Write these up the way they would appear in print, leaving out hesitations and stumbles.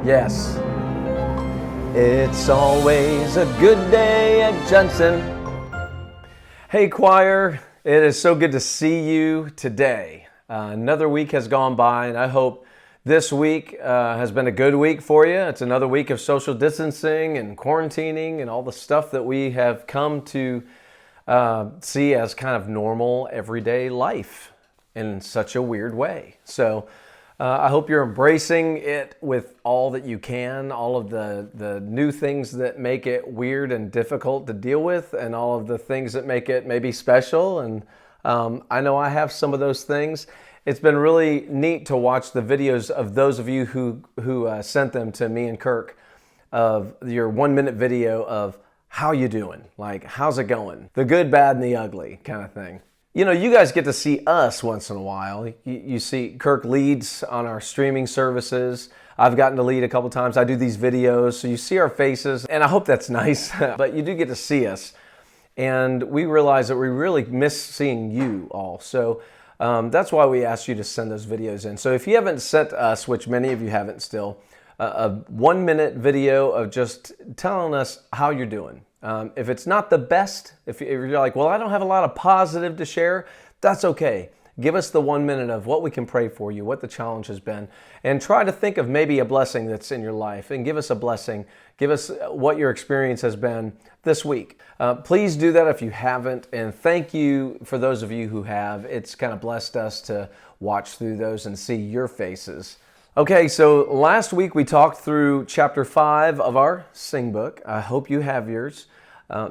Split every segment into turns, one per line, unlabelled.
Yes. It's always a good day at Judson. Hey choir, it is so good to see you today. Another week has gone by, and I hope this week has been a good week for you. It's another week of social distancing and quarantining and all the stuff that we have come to see as kind of normal everyday life in such a weird way. So I hope you're embracing it with all that you can, all of the new things that make it weird and difficult to deal with, and all of the things that make it maybe special. And I know I have some of those things. It's been really neat to watch the videos of those of you who sent them to me and Kirk, of your 1-minute video of how you doing, like how's it going, the good, bad, and the ugly kind of thing. You know, you guys get to see us once in a while. You see Kirk leads on our streaming services. I've gotten to lead a couple times. I do these videos, so you see our faces, and I hope that's nice, but you do get to see us. And we realize that we really miss seeing you all. So that's why we asked you to send those videos in. So if you haven't sent us, which many of you haven't still, a 1-minute video of just telling us how you're doing. If it's not the best, if you're like, well, I don't have a lot of positive to share, that's okay. Give us the 1 minute of what we can pray for you, what the challenge has been, and try to think of maybe a blessing that's in your life, and give us a blessing. Give us what your experience has been this week. Please do that if you haven't, and thank you for those of you who have. It's kind of blessed us to watch through those and see your faces. Okay, so last week we talked through chapter 5 of our Sing book. I hope you have yours.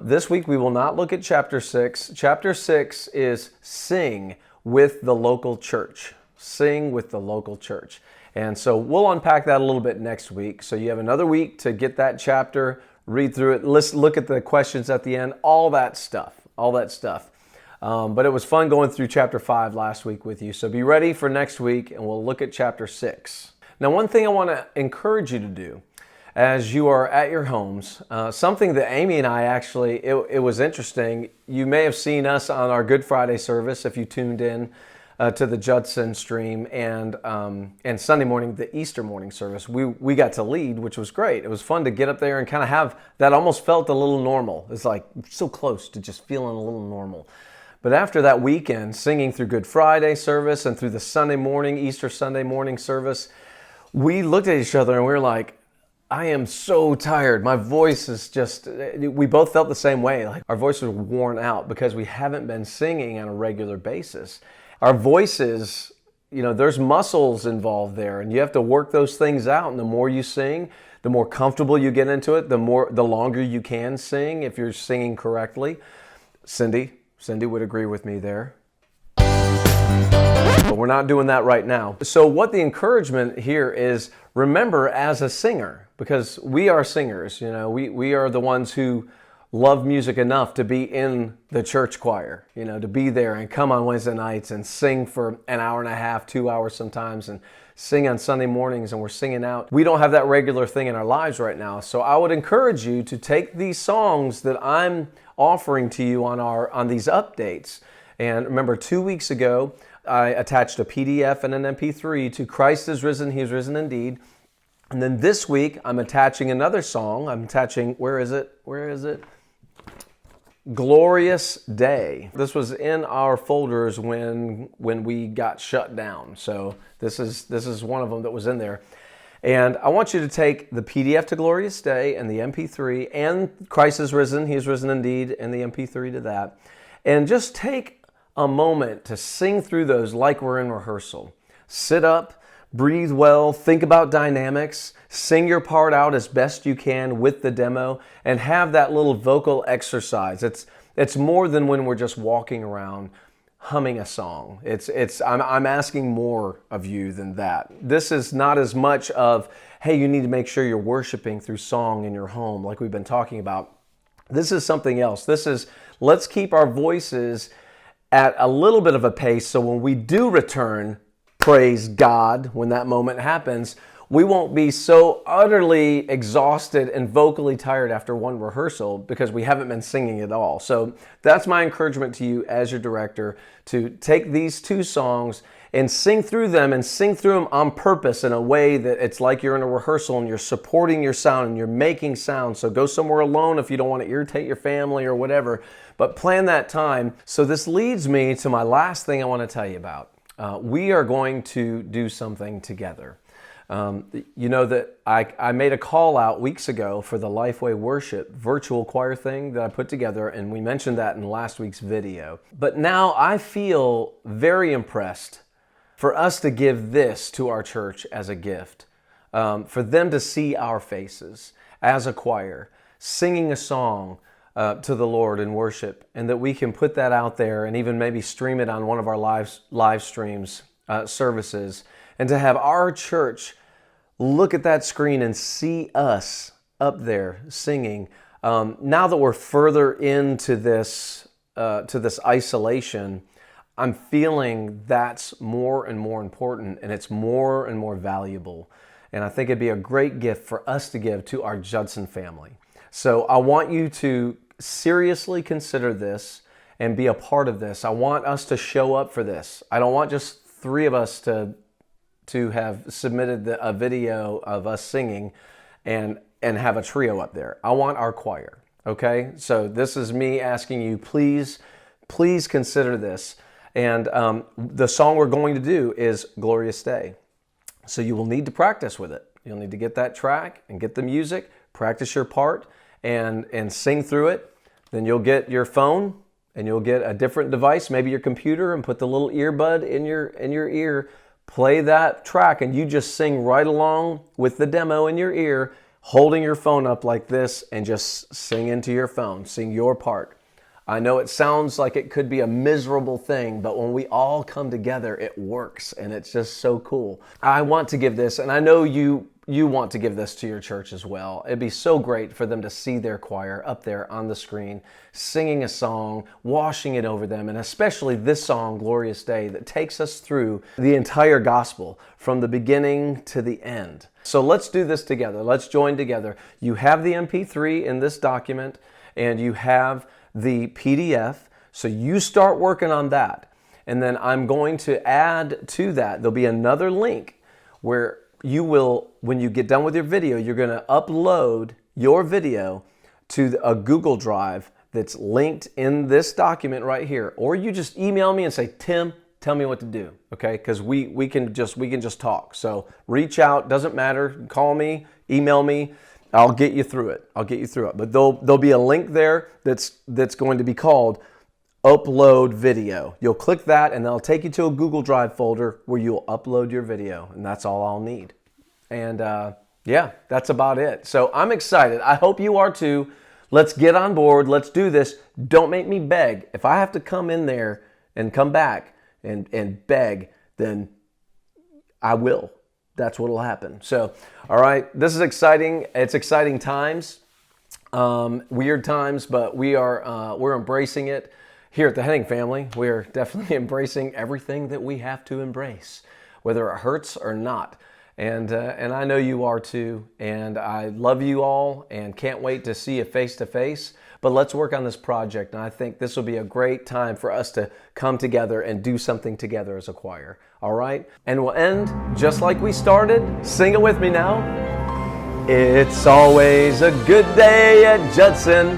This week we will not look at chapter 6. Chapter 6 is Sing with the local church. Sing with the local church. And so we'll unpack that a little bit next week. So you have another week to get that chapter, read through it, look at the questions at the end, all that stuff. But it was fun going through chapter 5 last week with you. So be ready for next week, and we'll look at chapter 6. Now, one thing I want to encourage you to do as you are at your homes, something that Amy and I actually, it was interesting. You may have seen us on our Good Friday service if you tuned in to the Judson stream, and Sunday morning, the Easter morning service. We got to lead, which was great. It was fun to get up there and kind of have that almost felt a little normal. It's like so close to just feeling a little normal. But after that weekend, singing through Good Friday service and through the Sunday morning, Easter Sunday morning service, we looked at each other and we were like, I am so tired. My voice is just, we both felt the same way. Like our voices were worn out because we haven't been singing on a regular basis. Our voices, there's muscles involved there, and you have to work those things out. And the more you sing, the more comfortable you get into it, the longer you can sing if you're singing correctly. Cindy would agree with me there. But we're not doing that right now. So what the encouragement here is, remember as a singer, because we are singers, we are the ones who love music enough to be in the church choir, to be there and come on Wednesday nights and sing for an hour and a half, 2 hours sometimes, and sing on Sunday mornings, and we're singing out. We don't have that regular thing in our lives right now. So I would encourage you to take these songs that I'm offering to you on these updates. And remember, 2 weeks ago, I attached a PDF and an MP3 to Christ is Risen, He is Risen Indeed. And then this week, I'm attaching another song. I'm attaching, where is it? Glorious Day. This was in our folders when we got shut down. So this is one of them that was in there. And I want you to take the PDF to Glorious Day and the MP3 and Christ is Risen, He is Risen Indeed, and the MP3 to that. And just take a moment to sing through those like we're in rehearsal. Sit up, breathe well, think about dynamics, sing your part out as best you can with the demo, and have that little vocal exercise. It's more than when we're just walking around humming a song. I'm asking more of you than that. This is not as much of, hey, you need to make sure you're worshiping through song in your home like we've been talking about. This is something else. This is, let's keep our voices at a little bit of a pace so when we do return, praise God, when that moment happens, we won't be so utterly exhausted and vocally tired after one rehearsal because we haven't been singing at all. So that's my encouragement to you as your director, to take these two songs and sing through them on purpose in a way that it's like you're in a rehearsal and you're supporting your sound and you're making sound. So go somewhere alone if you don't want to irritate your family or whatever, but plan that time. So this leads me to my last thing I want to tell you about. We are going to do something together. You know that I made a call out weeks ago for the Lifeway Worship virtual choir thing that I put together, and we mentioned that in last week's video. But now I feel very impressed for us to give this to our church as a gift, for them to see our faces as a choir, singing a song to the Lord in worship, and that we can put that out there and even maybe stream it on one of our live streams, services, and to have our church look at that screen and see us up there singing. Now that we're further into this isolation, I'm feeling that's more and more important, and it's more and more valuable. And I think it'd be a great gift for us to give to our Judson family. So I want you to seriously consider this and be a part of this. I want us to show up for this. I don't want just 3 of us to have submitted a video of us singing and have a trio up there. I want our choir, okay? So this is me asking you, please consider this. And the song we're going to do is Glorious Day. So you will need to practice with it. You'll need to get that track and get the music, practice your part, and sing through it. Then you'll get your phone and you'll get a different device, maybe your computer, and put the little earbud in your ear. Play that track and you just sing right along with the demo in your ear, holding your phone up like this and just sing into your phone, sing your part. I know it sounds like it could be a miserable thing, but when we all come together, it works and it's just so cool. I want to give this, and I know you want to give this to your church as well. It'd be so great for them to see their choir up there on the screen, singing a song, washing it over them, and especially this song, Glorious Day, that takes us through the entire gospel from the beginning to the end. So let's do this together. Let's join together. You have the MP3 in this document, and you have the PDF. So you start working on that. And then I'm going to add to that, there'll be another link where you will, when you get done with your video, you're going to upload your video to a Google Drive that's linked in this document right here. Or you just email me and say, Tim, tell me what to do, okay? Because we can just talk. So reach out, doesn't matter. Call me, email me. I'll get you through it. But there'll be a link there that's going to be called Upload Video. You'll click that and that'll take you to a Google Drive folder where you'll upload your video, and that's all I'll need. And yeah, that's about it. So I'm excited. I hope you are too. Let's get on board. Let's do this. Don't make me beg. If I have to come in there and come back and beg, then I will. That's what will happen. So, all right, this is exciting. It's exciting times, weird times, but we're embracing it. Here at the Henning family, we are definitely embracing everything that we have to embrace, whether it hurts or not. And I know you are too. And I love you all and can't wait to see you face to face. But let's work on this project. And I think this will be a great time for us to come together and do something together as a choir. All right? And we'll end just like we started. Sing it with me now. It's always a good day at Judson.